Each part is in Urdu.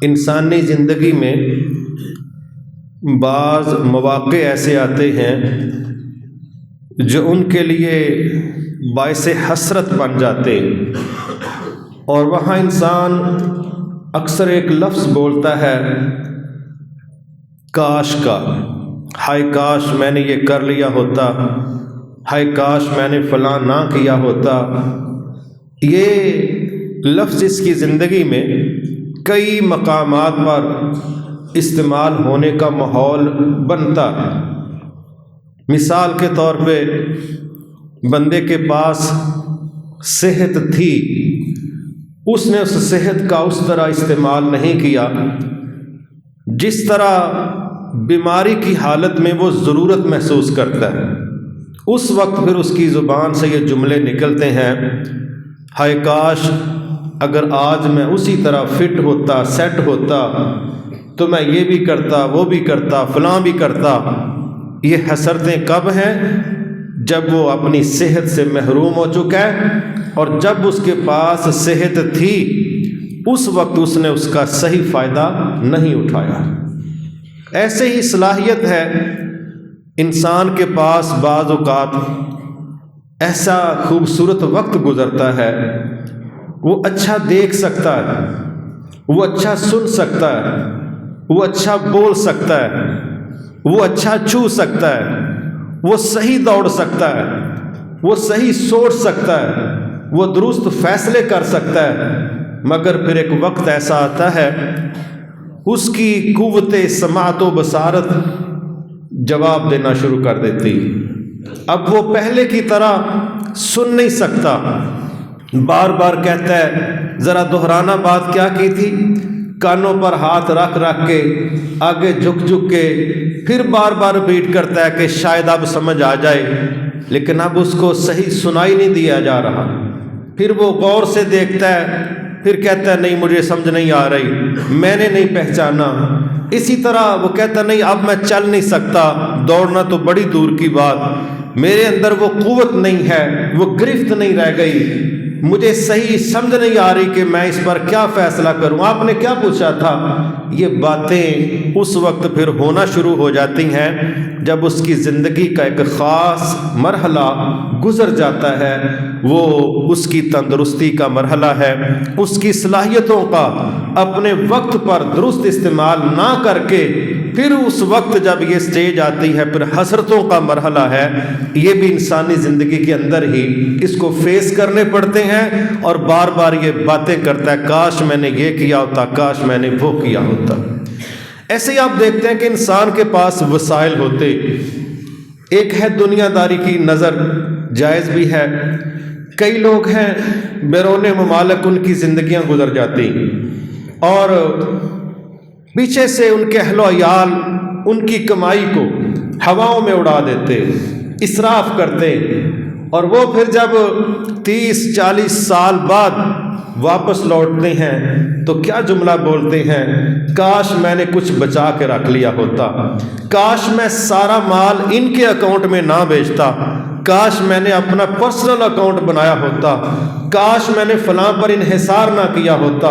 انسانی زندگی میں بعض مواقع ایسے آتے ہیں جو ان کے لیے باعث حسرت بن جاتے، اور وہاں انسان اکثر ایک لفظ بولتا ہے کاش کا، ہائے کاش میں نے یہ کر لیا ہوتا، ہائے کاش میں نے فلاں نہ کیا ہوتا۔ یہ لفظ اس کی زندگی میں کئی مقامات پر استعمال ہونے کا ماحول بنتا ہے۔ مثال کے طور پہ بندے کے پاس صحت تھی، اس نے اس صحت کا اس طرح استعمال نہیں کیا جس طرح بیماری کی حالت میں وہ ضرورت محسوس کرتا ہے۔ اس وقت پھر اس کی زبان سے یہ جملے نکلتے ہیں، ہائے کاش اگر آج میں اسی طرح فٹ ہوتا، سیٹ ہوتا تو میں یہ بھی کرتا، وہ بھی کرتا، فلاں بھی کرتا۔ یہ حسرتیں کب ہیں؟ جب وہ اپنی صحت سے محروم ہو چکا ہے، اور جب اس کے پاس صحت تھی اس وقت اس نے اس کا صحیح فائدہ نہیں اٹھایا۔ ایسے ہی صلاحیت ہے انسان کے پاس، بعض اوقات ایسا خوبصورت وقت گزرتا ہے، وہ اچھا دیکھ سکتا ہے، وہ اچھا سن سکتا ہے، وہ اچھا بول سکتا ہے، وہ اچھا چھو سکتا ہے، وہ صحیح دوڑ سکتا ہے، وہ صحیح سوچ سکتا ہے، وہ درست فیصلے کر سکتا ہے، مگر پھر ایک وقت ایسا آتا ہے اس کی قوت سماعت و بصارت جواب دینا شروع کر دیتی۔ اب وہ پہلے کی طرح سن نہیں سکتا، بار بار کہتا ہے ذرا دہرانا بات کیا کی تھی، کانوں پر ہاتھ رکھ رکھ کے، آگے جھک جھک کے، پھر بار بار ریپیٹ کرتا ہے کہ شاید اب سمجھ آ جائے، لیکن اب اس کو صحیح سنائی نہیں دیا جا رہا۔ پھر وہ غور سے دیکھتا ہے، پھر کہتا ہے نہیں مجھے سمجھ نہیں آ رہی، میں نے نہیں پہچانا۔ اسی طرح وہ کہتا نہیں اب میں چل نہیں سکتا، دوڑنا تو بڑی دور کی بات، میرے اندر وہ قوت نہیں ہے، وہ گرفت نہیں رہ گئی، مجھے صحیح سمجھ نہیں آ رہی کہ میں اس پر کیا فیصلہ کروں، آپ نے کیا پوچھا تھا۔ یہ باتیں اس وقت پھر ہونا شروع ہو جاتی ہیں جب اس کی زندگی کا ایک خاص مرحلہ گزر جاتا ہے، وہ اس کی تندرستی کا مرحلہ ہے، اس کی صلاحیتوں کا اپنے وقت پر درست استعمال نہ کر کے پھر اس وقت جب یہ سٹیج آتی ہے پھر حسرتوں کا مرحلہ ہے۔ یہ بھی انسانی زندگی کے اندر ہی اس کو فیس کرنے پڑتے ہیں، اور بار بار یہ باتیں کرتا ہے کاش میں نے یہ کیا ہوتا، کاش میں نے وہ کیا ہوتا۔ ایسے ہی آپ دیکھتے ہیں کہ انسان کے پاس وسائل ہوتے، ایک ہے دنیا داری کی نظر، جائز بھی ہے۔ کئی لوگ ہیں بیرون ممالک ان کی زندگیاں گزر جاتی، اور پیچھے سے ان کے اہل و عیال ان کی کمائی کو ہواؤں میں اڑا دیتے، اسراف کرتے، اور وہ پھر جب 30-40 سال بعد واپس لوٹتے ہیں تو کیا جملہ بولتے ہیں، کاش میں نے کچھ بچا کے رکھ لیا ہوتا، کاش میں سارا مال ان کے اکاؤنٹ میں نہ بھیجتا، کاش میں نے اپنا پرسنل اکاؤنٹ بنایا ہوتا، کاش میں نے فلاں پر انحصار نہ کیا ہوتا،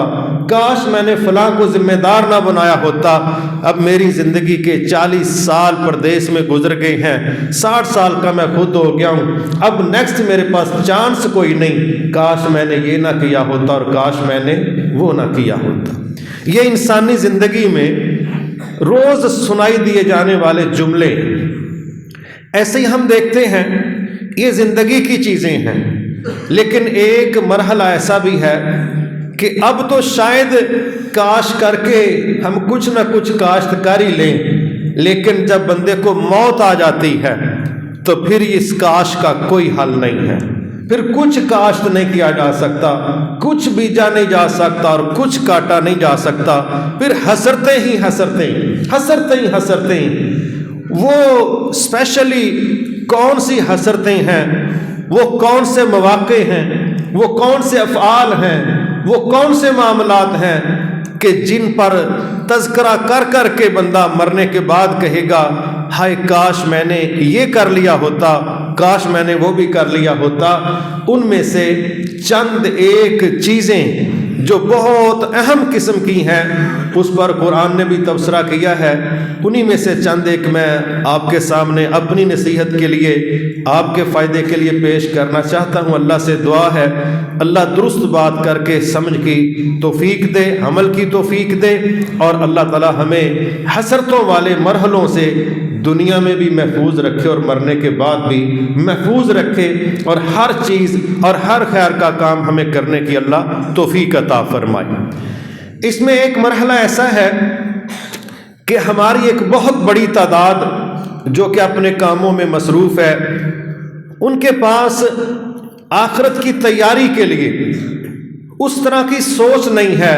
کاش میں نے فلاں کو ذمہ دار نہ بنایا ہوتا۔ اب میری زندگی کے 40 سال پردیس میں گزر گئے ہیں، 60 سال کا میں خود ہو گیا ہوں، اب نیکسٹ میرے پاس چانس کوئی نہیں، کاش میں نے یہ نہ کیا ہوتا اور کاش میں نے وہ نہ کیا ہوتا۔ یہ انسانی زندگی میں روز سنائی دیے جانے والے جملے، ایسے ہی ہم دیکھتے ہیں یہ زندگی کی چیزیں ہیں، لیکن ایک مرحلہ ایسا بھی ہے کہ اب تو شاید کاش کر کے ہم کچھ نہ کچھ کاشتکاری لیں، لیکن جب بندے کو موت آ جاتی ہے تو پھر اس کاش کا کوئی حل نہیں ہے، پھر کچھ کاشت نہیں کیا جا سکتا، کچھ بیجا نہیں جا سکتا اور کچھ کاٹا نہیں جا سکتا، پھر حسرتیں ہی حسرتیں، حسرتیں ہی حسرتیں۔ وہ اسپیشلی کون سی حسرتیں ہیں، وہ کون سے مواقع ہیں، وہ کون سے افعال ہیں، وہ کون سے معاملات ہیں کہ جن پر تذکرہ کر کر کے بندہ مرنے کے بعد کہے گا ہائے کاش میں نے یہ کر لیا ہوتا، کاش میں نے وہ بھی کر لیا ہوتا۔ ان میں سے چند ایک چیزیں جو بہت اہم قسم کی ہیں، اس پر قرآن نے بھی تبصرہ کیا ہے۔ انہی میں سے چند ایک میں آپ کے سامنے اپنی نصیحت کے لیے، آپ کے فائدے کے لیے پیش کرنا چاہتا ہوں۔ اللہ سے دعا ہے اللہ درست بات کر کے سمجھ کی توفیق دے، عمل کی توفیق دے، اور اللہ تعالی ہمیں حسرتوں والے مرحلوں سے دنیا میں بھی محفوظ رکھے اور مرنے کے بعد بھی محفوظ رکھے، اور ہر چیز اور ہر خیر کا کام ہمیں کرنے کی اللہ توفیق عطا فرمائے۔ اس میں ایک مرحلہ ایسا ہے کہ ہماری ایک بہت بڑی تعداد جو کہ اپنے کاموں میں مصروف ہے، ان کے پاس آخرت کی تیاری کے لیے اس طرح کی سوچ نہیں ہے،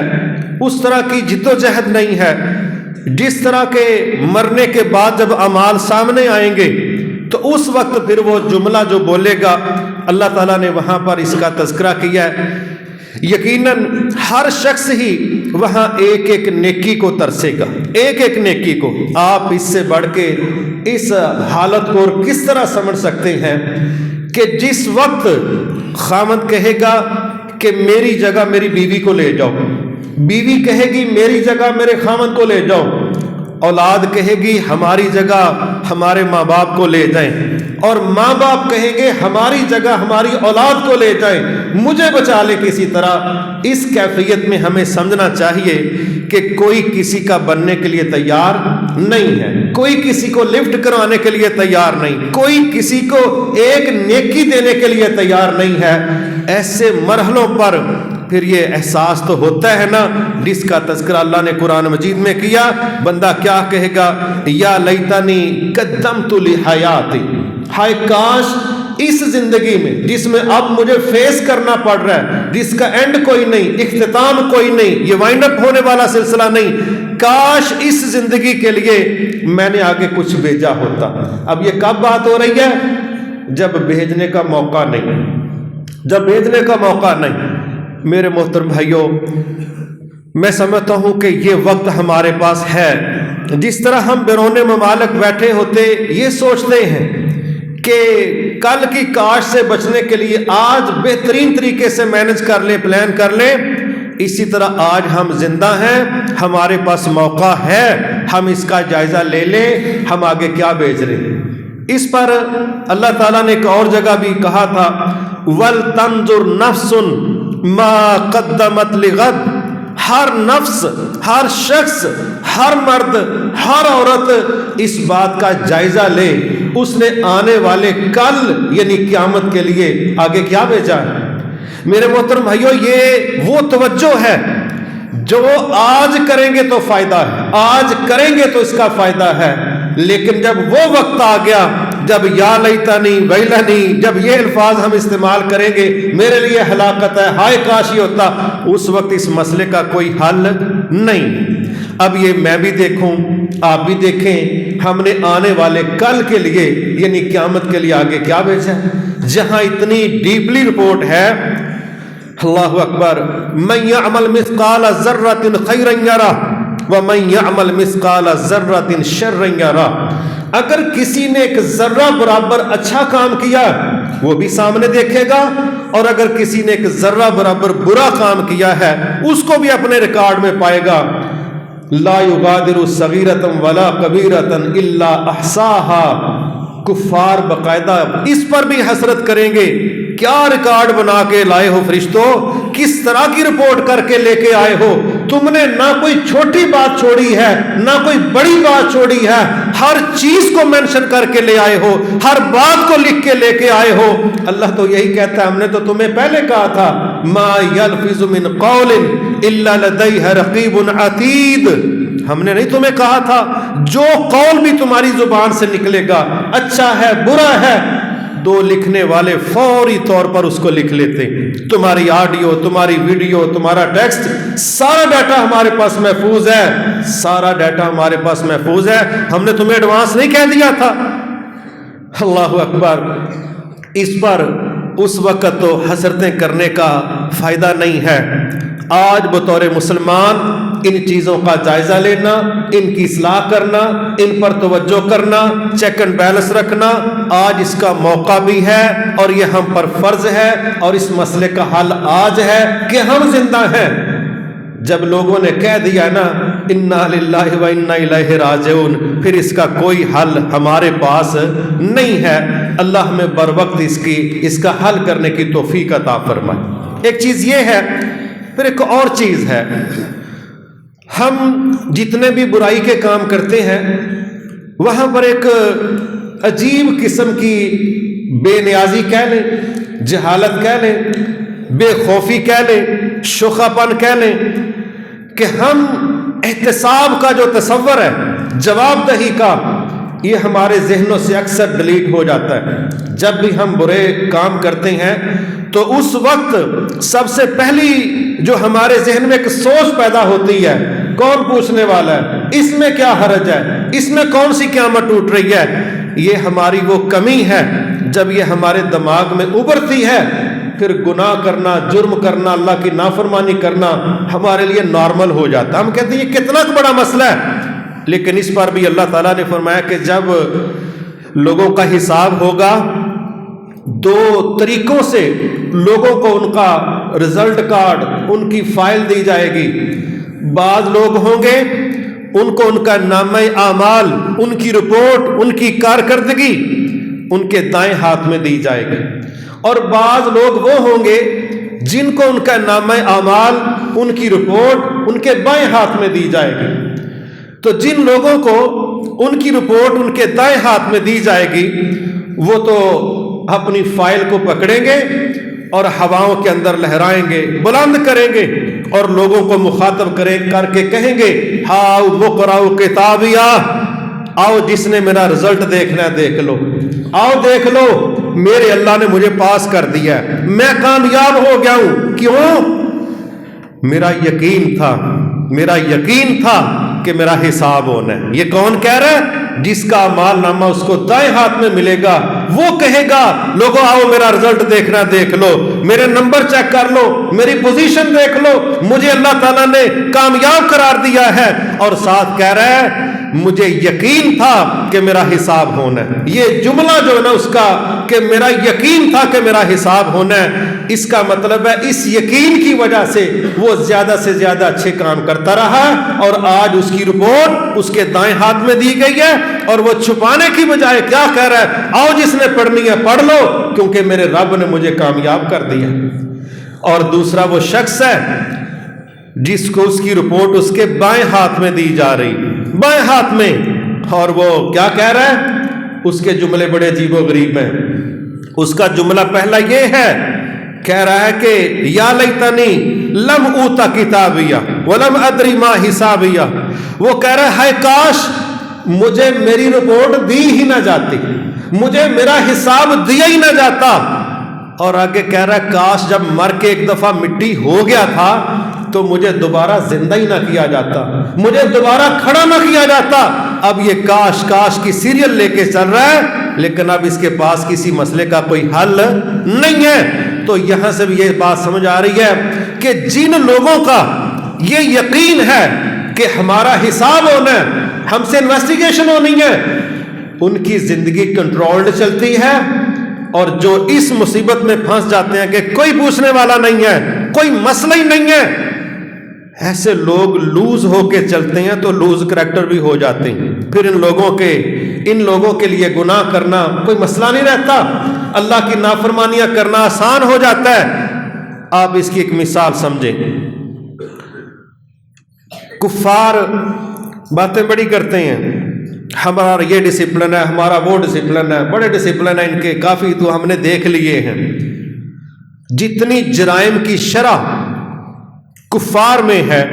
اس طرح کی جد و جہد نہیں ہے، جس طرح کے مرنے کے بعد جب اعمال سامنے آئیں گے تو اس وقت پھر وہ جملہ جو بولے گا، اللہ تعالیٰ نے وہاں پر اس کا تذکرہ کیا ہے۔ یقیناً ہر شخص ہی وہاں ایک ایک نیکی کو ترسے گا، ایک ایک نیکی کو۔ آپ اس سے بڑھ کے اس حالت کو اور کس طرح سمجھ سکتے ہیں کہ جس وقت خاوند کہے گا کہ میری جگہ میری بیوی کو لے جاؤ، بیوی کہے گی میری جگہ میرے خاوند کو لے جاؤ، اولاد کہے گی ہماری جگہ ہمارے ماں باپ کو لے جائیں، اور ماں باپ کہیں گے ہماری جگہ ہماری اولاد کو لے جائیں، مجھے بچا لے کسی طرح۔ اس کیفیت میں ہمیں سمجھنا چاہیے کہ کوئی کسی کا بننے کے لیے تیار نہیں ہے، کوئی کسی کو لفٹ کروانے کے لیے تیار نہیں، کوئی کسی کو ایک نیکی دینے کے لیے تیار نہیں ہے۔ ایسے مرحلوں پر پھر یہ احساس تو ہوتا ہے نا، جس کا تذکرہ اللہ نے قرآن مجید میں کیا۔ بندہ کیا کہے گا؟ یا لیتنی قدمت لحیاتی، ہائے کاش اس زندگی میں جس میں اب مجھے فیس کرنا پڑ رہا ہے، جس کا اینڈ کوئی نہیں، اختتام کوئی نہیں، یہ وائنڈ اپ ہونے والا سلسلہ نہیں، کاش اس زندگی کے لیے میں نے آگے کچھ بھیجا ہوتا۔ اب یہ کب بات ہو رہی ہے؟ جب بھیجنے کا موقع نہیں، جب بھیجنے کا موقع نہیں۔ میرے محترم بھائیوں، میں سمجھتا ہوں کہ یہ وقت ہمارے پاس ہے۔ جس طرح ہم بیرون ممالک بیٹھے ہوتے یہ سوچتے ہیں کہ کل کی کاش سے بچنے کے لیے آج بہترین طریقے سے مینج کر لیں، پلان کر لیں، اسی طرح آج ہم زندہ ہیں، ہمارے پاس موقع ہے، ہم اس کا جائزہ لے لیں ہم آگے کیا بھیج رہے ہیں۔ اس پر اللہ تعالیٰ نے ایک اور جگہ بھی کہا تھا وَلْتَنْظُرْ نَفْسٌ مَا قَدَّمَتْ لِغَدْ، ہر نفس، ہر شخص، ہر مرد، ہر عورت اس بات کا جائزہ لے اس نے آنے والے کل یعنی قیامت کے لیے آگے کیا بھیجا ہے۔ میرے محترم بھائیوں، یہ وہ توجہ ہے جو آج کریں گے تو فائدہ ہے، آج کریں گے تو اس کا فائدہ ہے، لیکن جب وہ وقت آ گیا جب یا لیتنی ویلنی، جب یہ الفاظ ہم استعمال کریں گے میرے لیے ہلاکت ہے، ہائے کاش یہ ہوتا، اس وقت اس مسئلے کا کوئی حل نہیں۔ اب یہ میں بھی دیکھوں، آپ بھی دیکھیں، ہم نے آنے والے کل کے لیے یعنی قیامت کے لیے آگے کیا بھیجا ہے، جہاں اتنی ڈیپلی رپورٹ ہے۔ اللہ اکبر، من یعمل مثقال ذرۃ خیرا یرہ ومن یعمل مثقال ذرۃ شرا یرہ، اگر کسی نے ایک ذرہ برابر اچھا کام کیا وہ بھی سامنے دیکھے گا، اور اگر کسی نے ایک ذرہ برابر برا کام کیا ہے اس کو بھی اپنے ریکارڈ میں پائے گا۔ لا یغادر صغیرۃ ولا کبیرۃ الا احصاها، کفار باقاعدہ اس پر بھی حسرت کریں گے، کیا ریکارڈ بنا کے لائے ہو فرشتوں، کس طرح کی رپورٹ کر کے لے کے آئے ہو، تم نے نہ کوئی چھوٹی بات چھوڑی ہے نہ کوئی بڑی بات چھوڑی ہے، ہر چیز کو مینشن کر کے لے آئے ہو، ہر بات کو لکھ کے لے کے آئے ہو۔ اللہ تو یہی کہتا ہے ہم نے تو تمہیں پہلے کہا تھا ما یلفظ من قول الا لدیہ رقیب عتید، ہم نے نہیں تمہیں کہا تھا جو قول بھی تمہاری زبان سے نکلے گا اچھا ہے برا ہے، دو لکھنے والے فوری طور پر اس کو لکھ لیتے، تمہاری آڈیو، تمہاری ویڈیو، تمہارا ٹیکسٹ، سارا ڈیٹا ہمارے پاس محفوظ ہے، سارا ڈیٹا ہمارے پاس محفوظ ہے، ہم نے تمہیں ایڈوانس نہیں کہہ دیا تھا۔ اللہ اکبر، اس پر اس وقت تو حسرتیں کرنے کا فائدہ نہیں ہے۔ آج بطور مسلمان ان چیزوں کا جائزہ لینا، ان کی اصلاح کرنا، ان پر توجہ کرنا، چیک اینڈ بیلنس رکھنا، آج اس کا موقع بھی ہے اور یہ ہم پر فرض ہے، اور اس مسئلے کا حل آج ہے کہ ہم زندہ ہیں۔ جب لوگوں نے کہہ دیا نا انا للہ و انا الیہ راجعون، پھر اس کا کوئی حل ہمارے پاس نہیں ہے۔ اللہ ہمیں بر وقت اس کا حل کرنے کی توفیق عطا فرمائے۔ ایک چیز یہ ہے، پھر ایک اور چیز ہے، ہم جتنے بھی برائی کے کام کرتے ہیں وہاں پر ایک عجیب قسم کی بے نیازی کہہ لیں، جہالت کہہ لیں، بے خوفی کہہ لیں، شوخا پن کہہ لیں کہ ہم احتساب کا جو تصور ہے، جواب دہی کا، یہ ہمارے ذہنوں سے اکثر ڈیلیٹ ہو جاتا ہے۔ جب بھی ہم برے کام کرتے ہیں تو اس وقت سب سے پہلی جو ہمارے ذہن میں ایک سوچ پیدا ہوتی ہے، کون پوچھنے والا ہے، اس میں کیا حرج ہے، اس میں کون سی قیامت ٹوٹ رہی ہے۔ یہ ہماری وہ کمی ہے، جب یہ ہمارے دماغ میں ابھرتی ہے پھر گناہ کرنا، جرم کرنا، اللہ کی نافرمانی کرنا ہمارے لیے نارمل ہو جاتا ہے۔ ہم کہتے ہیں یہ کتنا بڑا مسئلہ ہے، لیکن اس پر بھی اللہ تعالیٰ نے فرمایا کہ جب لوگوں کا حساب ہوگا، دو طریقوں سے لوگوں کو ان کا رزلٹ کارڈ، ان کی فائل دی جائے گی۔ بعض لوگ ہوں گے ان کو ان کا نامہ اعمال، ان کی رپورٹ، ان کی کارکردگی ان کے دائیں ہاتھ میں دی جائے گی، اور بعض لوگ وہ ہوں گے جن کو ان کا نامہ اعمال، ان کی رپورٹ ان کے بائیں ہاتھ میں دی جائے گی۔ تو جن لوگوں کو ان کی رپورٹ ان کے دائیں ہاتھ میں دی جائے گی وہ تو اپنی فائل کو پکڑیں گے اور ہواؤں کے اندر لہرائیں گے، بلند کریں گے اور لوگوں کو مخاطب کر کے کہیں گے ہاؤ مقرؤ کتابیہ، آؤ جس نے میرا رزلٹ دیکھنا ہے دیکھ لو، آؤ دیکھ لو میرے اللہ نے مجھے پاس کر دیا ہے، میں کامیاب ہو گیا ہوں۔ کیوں؟ میرا یقین تھا کہ میرا حساب ہونا ہے۔ یہ کون کہہ رہا ہے؟ جس کا اعمال نامہ اس کو دائیں ہاتھ میں ملے گا وہ کہے گا لوگوں آؤ میرا رزلٹ دیکھنا دیکھ لو، میرے نمبر چیک کر لو، میری پوزیشن دیکھ لو، مجھے اللہ تعالیٰ نے کامیاب قرار دیا ہے، اور ساتھ کہہ رہا ہے مجھے یقین تھا کہ میرا حساب ہونا ہے۔ یہ جملہ جو ہے نا اس کا کہ میرا یقین تھا کہ میرا حساب ہونا ہے، اس کا مطلب ہے اس یقین کی وجہ سے وہ زیادہ سے زیادہ اچھے کام کرتا رہا، اور آج اس کی رپورٹ اس کے دائیں ہاتھ میں دی گئی ہے، اور وہ چھپانے کی بجائے کیا کہہ رہا ہے؟ آؤ جس نے پڑھنی ہے پڑھ لو کیونکہ میرے رب نے مجھے کامیاب کر دیا۔ اور دوسرا وہ شخص ہے جس کو اس کی رپورٹ اس کے بائیں ہاتھ میں دی جا رہی، بائیں ہاتھ میں، اور وہ کیا کہہ رہا ہے؟ اس کے جملے بڑے عجیب و غریب ہیں۔ اس کا جملہ پہلا یہ ہے، کہہ رہا ہے کہ یا لیتنی لم اوتا کتابیہ ولم ادری ما حسابیہ۔ وہ کہہ رہا ہے کاش مجھے میری رپورٹ دی ہی نہ جاتی، مجھے میرا حساب دیا ہی نہ جاتا۔ اور آگے کہہ رہا ہے کاش جب مر کے ایک دفعہ مٹی ہو گیا تھا تو مجھے دوبارہ زندہ ہی نہ کیا جاتا، مجھے دوبارہ کھڑا نہ کیا جاتا۔ اب یہ کاش کاش کی سیریل لے کے چل رہا ہے، لیکن اب اس کے پاس کسی مسئلے کا کوئی حل نہیں ہے۔ تو یہاں سے بھی یہ بات سمجھ آ رہی ہے کہ جن لوگوں کا یہ یقین ہے کہ ہمارا حساب ہونا ہے، ہم سے انویسٹیگیشن ہونی ہے، ان کی زندگی کنٹرولڈ چلتی ہے، اور جو اس مصیبت میں پھنس جاتے ہیں کہ کوئی پوچھنے والا نہیں ہے، کوئی مسئلہ ہی نہیں ہے، ایسے لوگ لوز ہو کے چلتے ہیں تو لوز کریکٹر بھی ہو جاتے ہیں۔ پھر ان لوگوں کے لیے گناہ کرنا کوئی مسئلہ نہیں رہتا، اللہ کی نافرمانیاں کرنا آسان ہو جاتا ہے۔ آپ اس کی ایک مثال سمجھیں، کفار باتیں بڑی کرتے ہیں، ہمارا یہ ڈسپلن ہے، ہمارا وہ ڈسپلن ہے، بڑے ڈسپلن ہے ان کے، کافی تو ہم نے دیکھ لیے ہیں۔ جتنی جرائم کی شرح کفار میں ہے،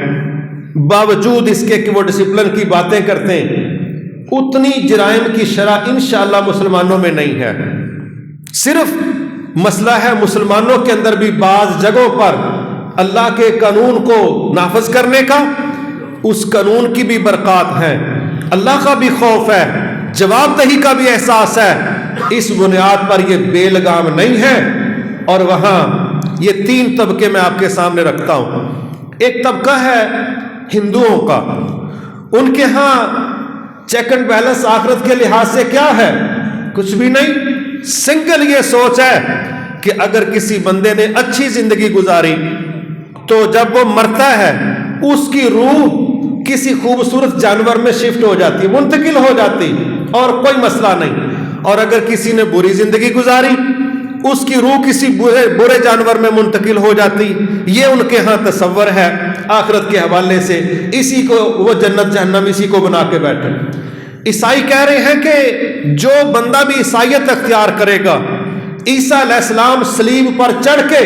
باوجود اس کے کہ وہ ڈسپلن کی باتیں کرتے ہیں، اتنی جرائم کی شرح انشاءاللہ مسلمانوں میں نہیں ہے۔ صرف مسئلہ ہے مسلمانوں کے اندر بھی بعض جگہوں پر اللہ کے قانون کو نافذ کرنے کا، اس قانون کی بھی برکات ہے، اللہ کا بھی خوف ہے، جواب دہی کا بھی احساس ہے۔ اس بنیاد پر یہ بے لگام نہیں ہے۔ اور وہاں یہ تین طبقے میں آپ کے سامنے رکھتا ہوں۔ ایک طبقہ ہے ہندوؤں کا، ان کے ہاں چیک اینڈ بیلنس آخرت کے لحاظ سے کیا ہے؟ کچھ بھی نہیں، سنگل یہ سوچ ہے کہ اگر کسی بندے نے اچھی زندگی گزاری تو جب وہ مرتا ہے اس کی روح کسی خوبصورت جانور میں شفٹ ہو جاتی، منتقل ہو جاتی، اور کوئی مسئلہ نہیں۔ اور اگر کسی نے بری زندگی گزاری، اس کی روح کسی برے جانور میں منتقل ہو جاتی۔ یہ ان کے ہاں تصور ہے آخرت کے حوالے سے، اسی کو وہ جنت جہنم اسی کو بنا کے بیٹھے۔ عیسائی کہہ رہے ہیں کہ جو بندہ بھی عیسائیت اختیار کرے گا، عیسیٰ علیہ السلام صلیب پر چڑھ کے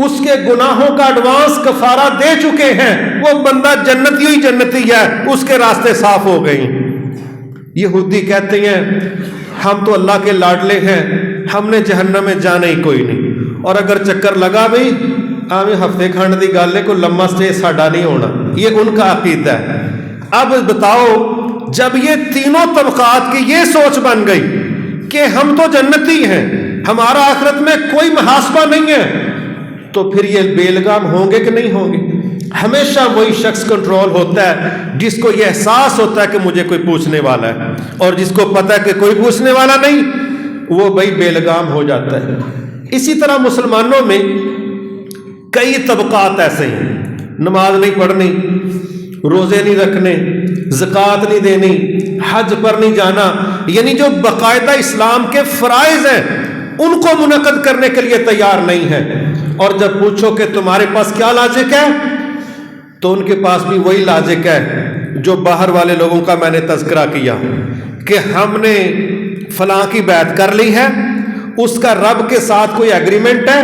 اس کے گناہوں کا ایڈوانس کفارہ دے چکے ہیں، وہ بندہ جنتی ہی جنتی ہے، اس کے راستے صاف ہو گئیں۔ یہودی کہتے ہیں ہم تو اللہ کے لاڈلے ہیں، ہم نے جہنم میں جانا ہی کوئی نہیں، اور اگر چکر لگا بھی آویں ہفتے کھنڈ دی گل ہے، کوئی لمبا سٹے ساڈا نہیں ہونا۔ یہ ان کا عقیدہ ہے۔ اب بتاؤ، جب یہ تینوں طبقات کی یہ سوچ بن گئی کہ ہم تو جنتی ہیں، ہمارا آخرت میں کوئی محاسبہ نہیں ہے، تو پھر یہ بے لگام ہوں گے کہ نہیں ہوں گے؟ ہمیشہ وہی شخص کنٹرول ہوتا ہے جس کو یہ احساس ہوتا ہے کہ مجھے کوئی پوچھنے والا ہے، اور جس کو پتہ ہے کہ کوئی پوچھنے والا نہیں، وہ بھائی بے لگام ہو جاتا ہے۔ اسی طرح مسلمانوں میں کئی طبقات ایسے ہیں، نماز نہیں پڑھنی، روزے نہیں رکھنے، زکوٰۃ نہیں دینی، حج پر نہیں جانا، یعنی جو باقاعدہ اسلام کے فرائض ہیں ان کو منعقد کرنے کے لیے تیار نہیں ہے۔ اور جب پوچھو کہ تمہارے پاس کیا لاجک ہے، تو ان کے پاس بھی وہی لاجک ہے جو باہر والے لوگوں کا میں نے تذکرہ کیا کہ ہم نے فلاں کی بیعت کر لی ہے، اس کا رب کے ساتھ کوئی ایگریمنٹ ہے،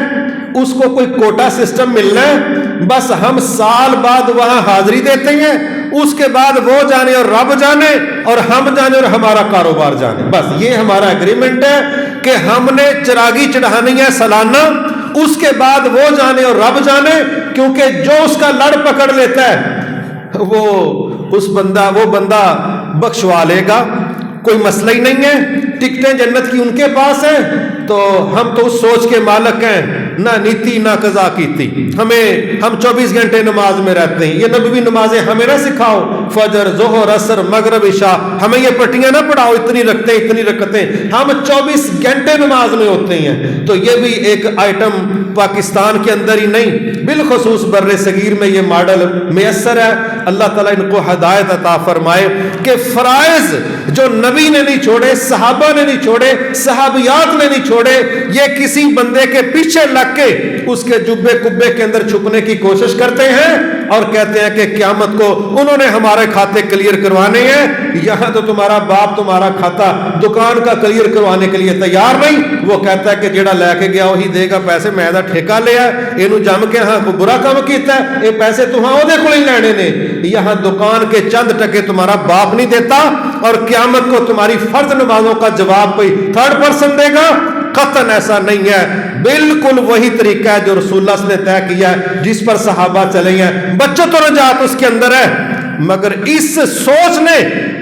اس کو کوئی کوٹا سسٹم ملنا ہے، بس ہم سال بعد وہاں حاضری دیتے ہیں، اس کے بعد وہ جانے اور رب جانے اور ہم جانے اور ہمارا کاروبار جانے، بس یہ ہمارا ایگریمنٹ ہے کہ ہم نے چراغی چڑھانی ہے سالانہ، اس کے بعد وہ جانے اور رب جانے، کیونکہ جو اس کا لڑ پکڑ لیتا ہے وہ بندہ بخشوا لے گا، کوئی مسئلہ ہی نہیں ہے، ٹکٹیں جنت کی ان کے پاس ہیں۔ تو ہم تو اس سوچ کے مالک ہیں، نہ نیتی نہ قضا کیتی، ہم 24 گھنٹے نماز میں رہتے ہیں۔ یہ نبوی نمازیں ہمیں نہ سکھاؤ، فجر، ظہر، عصر، مغرب، عشاء، ہمیں یہ پٹیاں نہ پڑھاؤ، اتنی رکھتے ہیں اتنی رکھتے ہیں، ہم 24 گھنٹے نماز میں ہوتے ہیں۔ تو یہ بھی ایک آئٹم پاکستان کے اندر ہی نہیں، بالخصوص بر صغیر میں یہ ماڈل میسر ہے۔ اللہ تعالیٰ ان کو ہدایت عطا فرمائے کہ فرائض جو نبی نے نہیں چھوڑے، صحابہ نے نہیں چھوڑے، صحابیات نے نہیں چھوڑے، یہ کسی بندے کے پیچھے لگ کے اس کے جبے کبے کے اندر چھپنے کی کوشش کرتے ہیں اور کہتے ہیں کہ قیامت کو انہوں نے ہمارے کھاتے کلیئر کروانے ہیں۔ یہاں تو تمہارا باپ تمہارا کھاتا دکان کا کلیئر کروانے کے لیے تیار نہیں، وہ کہتا ہے کہ جیڑا لے کے گیا وہی دے گا پیسے، میں دا ٹھیکہ لیا ہے، اینو جم کے ہاں کوئی برا کام کیتا ہے، یہ پیسے تو ہاں وہ کو ہی لینے نے۔ یہاں دکان کے چند ٹکے تمہارا باپ نہیں دیتا، اور قیامت کو تمہاری فرض نمازوں کا جواب کوئی تھرڈ پرسن دے گا؟ قطعاً ایسا نہیں ہے، بالکل وہی طریقہ ہے جو رسول اللہ صلی اللہ علیہ وسلم نے طے کیا ہے، جس پر صحابہ چلے ہیں، بچوں تو نجات اس کے اندر ہے۔ مگر اس سوچ نے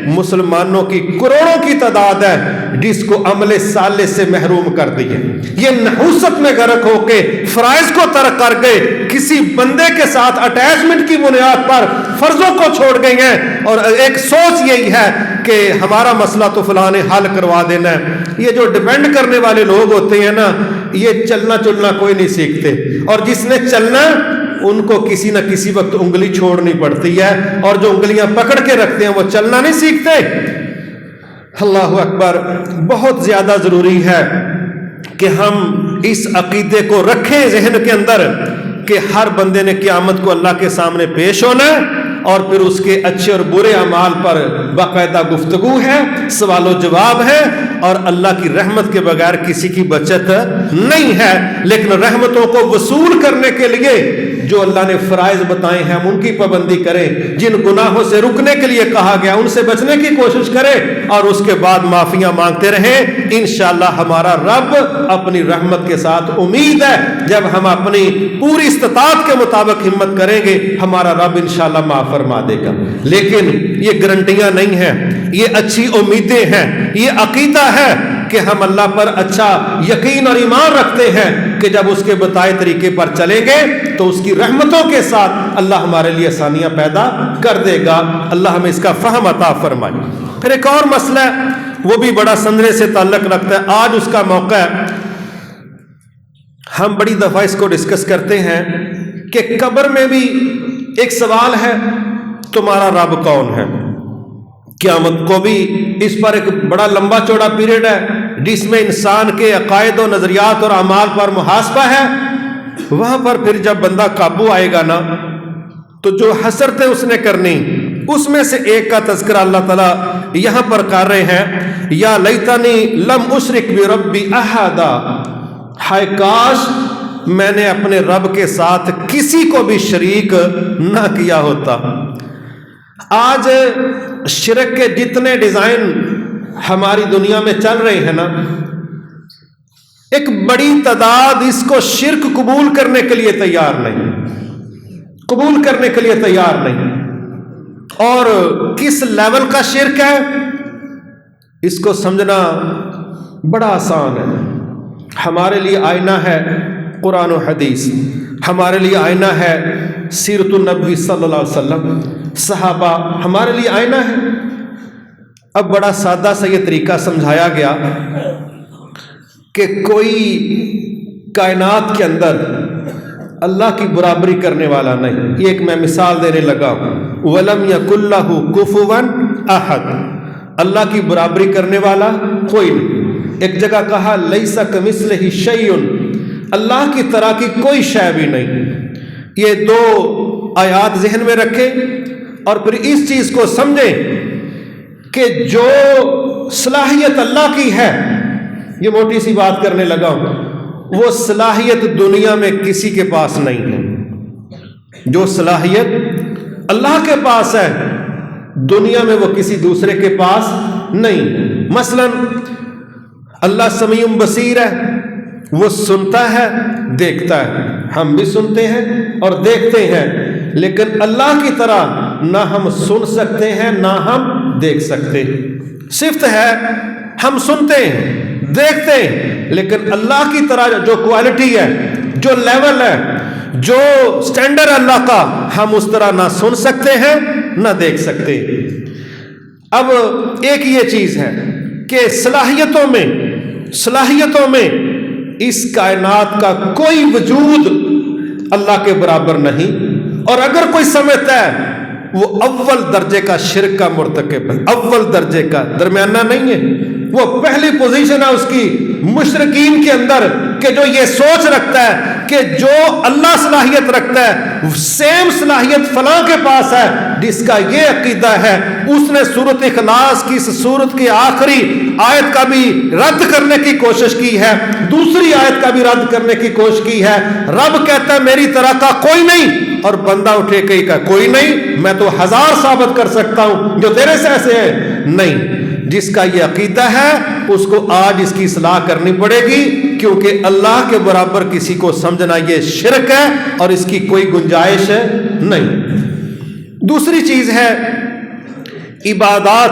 مسلمانوں کی کروڑوں کی تعداد ہے جس کو عمل صالح سے محروم کر دی ہے۔ یہ نحوست میں غرق ہو کے فرائض کو ترک کر گئے، کسی بندے کے ساتھ اٹیچمنٹ کی بنیاد پر فرضوں کو چھوڑ گئی ہیں، اور ایک سوچ یہی ہے کہ ہمارا مسئلہ تو فلاں نے حل کروا دینا ہے۔ یہ جو ڈیپینڈ کرنے والے لوگ ہوتے ہیں نا، یہ چلنا چلنا کوئی نہیں سیکھتے، اور جس نے چلنا ان کو کسی نہ کسی وقت انگلی چھوڑنی پڑتی ہے، اور جو انگلیاں پکڑ کے رکھتے ہیں وہ چلنا نہیں سیکھتے۔ اللہ اکبر، بہت زیادہ ضروری ہے کہ ہم اس عقیدے کو رکھیں ذہن کے اندر کہ ہر بندے نے قیامت کو اللہ کے سامنے پیش ہونا ہے، اور پھر اس کے اچھے اور برے اعمال پر باقاعدہ گفتگو ہے، سوال و جواب ہے، اور اللہ کی رحمت کے بغیر کسی کی بچت نہیں ہے۔ لیکن رحمتوں کو وصول کرنے کے لیے جو اللہ نے فرائض بتائے ہیں ہم ان کی پابندی کریں، جن گناہوں سے رکنے کے لیے کہا گیا ان سے بچنے کی کوشش کریں، اور اس کے بعد معافیاں مانگتے رہیں۔ انشاءاللہ ہمارا رب اپنی رحمت کے ساتھ، امید ہے جب ہم اپنی پوری استطاعت کے مطابق ہمت کریں گے ہمارا رب انشاءاللہ معاف فرما دے گا۔ لیکن یہ گارنٹیاں نہیں ہیں، یہ اچھی امیدیں ہیں، یہ عقیدہ ہے کہ ہم اللہ پر اچھا یقین اور ایمان رکھتے ہیں کہ جب اس کے بتائے طریقے پر چلیں گے تو اس کی رحمتوں کے ساتھ اللہ ہمارے لیے آسانیاں پیدا کر دے گا۔ اللہ ہمیں اس کا فہم عطا فرمائے۔ پھر ایک اور مسئلہ ہے، وہ بھی بڑا سندرے سے تعلق رکھتا ہے، آج اس کا موقع ہے۔ ہم بڑی دفعہ اس کو ڈسکس کرتے ہیں کہ قبر میں بھی ایک سوال ہے تمہارا رب کون ہے؟ قیامت کو بھی اس پر ایک بڑا لمبا چوڑا پیریڈ ہے جس میں انسان کے عقائد و نظریات اور اعمال پر محاسبہ ہے. وہاں پر پھر جب بندہ قابو آئے گا نا تو جو حسرتیں اس نے کرنی اس میں سے ایک کا تذکرہ اللہ تعالیٰ یہاں پر کر رہے ہیں. یا لیتنی لم اشرک بربی احدا، ہائے کاش میں نے اپنے رب کے ساتھ کسی کو بھی شریک نہ کیا ہوتا. آج شرک کے جتنے ڈیزائن ہماری دنیا میں چل رہے ہیں نا، ایک بڑی تعداد اس کو شرک قبول کرنے کے لیے تیار نہیں، قبول کرنے کے لیے تیار نہیں. اور کس لیول کا شرک ہے اس کو سمجھنا بڑا آسان ہے. ہمارے لیے آئینہ ہے قرآن و حدیث، ہمارے لیے آئینہ ہے سیرت النبی صلی اللہ علیہ وسلم، صحابہ ہمارے لیے آئینہ ہے. اب بڑا سادہ سا یہ طریقہ سمجھایا گیا کہ کوئی کائنات کے اندر اللہ کی برابری کرنے والا نہیں. یہ ایک میں مثال دینے لگا ہوں. وَلَمْ يَكُنْ لَهُ كُفُوًا أَحَدٌ، اللہ کی برابری کرنے والا کوئی نہیں. ایک جگہ کہا لَيْسَ كَمِثْلِهِ شَيْءٌ، اللہ کی طرح کی کوئی شے بھی نہیں. یہ دو آیات ذہن میں رکھیں اور پھر اس چیز کو سمجھیں کہ جو صلاحیت اللہ کی ہے، یہ موٹی سی بات کرنے لگا ہوں، وہ صلاحیت دنیا میں کسی کے پاس نہیں ہے. جو صلاحیت اللہ کے پاس ہے دنیا میں وہ کسی دوسرے کے پاس نہیں. مثلا اللہ سمیع بصیر ہے، وہ سنتا ہے دیکھتا ہے. ہم بھی سنتے ہیں اور دیکھتے ہیں، لیکن اللہ کی طرح نہ ہم سن سکتے ہیں نہ ہم دیکھ سکتے. صفت ہے ہم سنتے ہیں دیکھتے ہیں، لیکن اللہ کی طرح جو کوالٹی ہے، جو لیول ہے، جو سٹینڈرڈ اللہ کا، ہم اس طرح نہ سن سکتے ہیں نہ دیکھ سکتے. اب ایک یہ چیز ہے کہ صلاحیتوں میں اس کائنات کا کوئی وجود اللہ کے برابر نہیں. اور اگر کوئی سمجھتا ہے وہ اول درجے کا شرک کا مرتکب ہے، اول درجے کا، درمیانہ نہیں ہے. وہ پہلی پوزیشن ہے اس کی مشرکین کے اندر کہ جو یہ سوچ رکھتا ہے کہ جو اللہ صلاحیت رکھتا ہے سیم صلاحیت فلاں کے پاس ہے. جس کا یہ عقیدہ ہے اس نے سورۃ اخلاص کی اس سورت کی آخری آیت کا بھی رد کرنے کی کوشش کی ہے، دوسری آیت کا بھی رد کرنے کی کوشش کی ہے. رب کہتا ہے میری طرح کا کوئی نہیں، اور بندہ اٹھے کہیں کا کوئی نہیں، میں تو 1000 ثابت کر سکتا ہوں جو تیرے سے ایسے ہیں. نہیں، جس کا یہ عقیدہ ہے اس کو آج اس کی اصلاح کرنی پڑے گی، کیونکہ اللہ کے برابر کسی کو سمجھنا یہ شرک ہے اور اس کی کوئی گنجائش نہیں. دوسری چیز ہے عبادات.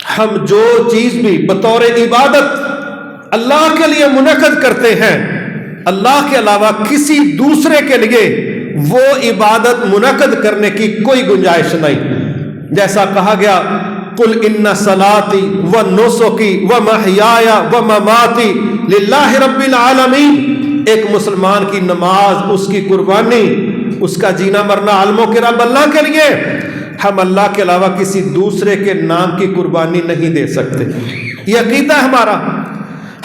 ہم جو چیز بھی بطور عبادت اللہ کے لیے منعقد کرتے ہیں، اللہ کے علاوہ کسی دوسرے کے لیے وہ عبادت منعقد کرنے کی کوئی گنجائش نہیں. جیسا کہا گیا قل ان صلاتی و نسکی و محیای و مماتی للہ رب العالمین. ایک مسلمان کی نماز، اس کی قربانی، اس کا جینا مرنا عالموں کے رب اللہ کے لیے. ہم اللہ کے علاوہ کسی دوسرے کے نام کی قربانی نہیں دے سکتے، یہ عقیدہ ہے ہمارا.